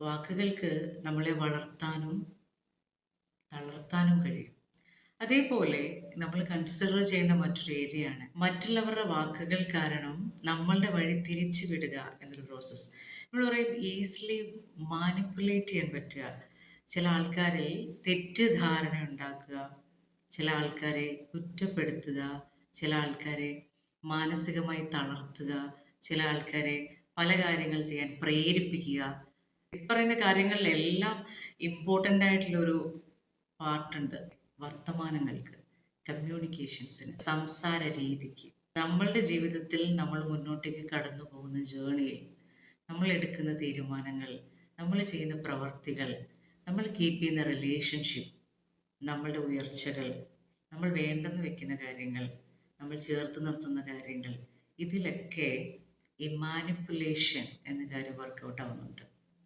വാക്കുകൾക്ക് നമ്മളെ വളർത്താനും തളർത്താനും കഴിയും. അതേപോലെ നമ്മൾ കൺസിഡർ ചെയ്യുന്ന മറ്റൊരു ഏരിയയാണ് മറ്റുള്ളവരുടെ വാക്കുകൾ കാരണം നമ്മളുടെ വഴി തിരിച്ചു വിടുക എന്നൊരു പ്രോസസ്സ്. നമ്മൾ പറയും ഈസിലി മാനിപ്പുലേറ്റ് ചെയ്യാൻ പറ്റുക. ചില ആൾക്കാരിൽ തെറ്റിദ്ധാരണ ഉണ്ടാക്കുക, ചില ആൾക്കാരെ കുറ്റപ്പെടുത്തുക, ചില ആൾക്കാരെ മാനസികമായി തളർത്തുക, ചില ആൾക്കാരെ പല കാര്യങ്ങൾ ചെയ്യാൻ പ്രേരിപ്പിക്കുക. ഈ പറയുന്ന കാര്യങ്ങളിലെല്ലാം ഇമ്പോർട്ടൻ്റ് ആയിട്ടുള്ളൊരു പാർട്ടുണ്ട് വർത്തമാനങ്ങൾക്ക്, കമ്മ്യൂണിക്കേഷൻസിന്, സംസാര രീതിക്ക്. നമ്മളുടെ ജീവിതത്തിൽ നമ്മൾ മുന്നോട്ടേക്ക് കടന്നു പോകുന്ന ജേണിയിൽ നമ്മൾ എടുക്കുന്ന തീരുമാനങ്ങൾ, നമ്മൾ ചെയ്യുന്ന പ്രവർത്തികൾ, നമ്മൾ കീപ്പ് ചെയ്യുന്ന റിലേഷൻഷിപ്പ്, നമ്മളുടെ ഉയർച്ചകൾ, നമ്മൾ വേണ്ടെന്ന് വെക്കുന്ന കാര്യങ്ങൾ, നമ്മൾ ചേർത്ത് നിർത്തുന്ന കാര്യങ്ങൾ, ഇതിലൊക്കെ ഈ മാനിപ്പുലേഷൻ എന്ന കാര്യം വർക്കൗട്ട് ആവുന്നുണ്ട്.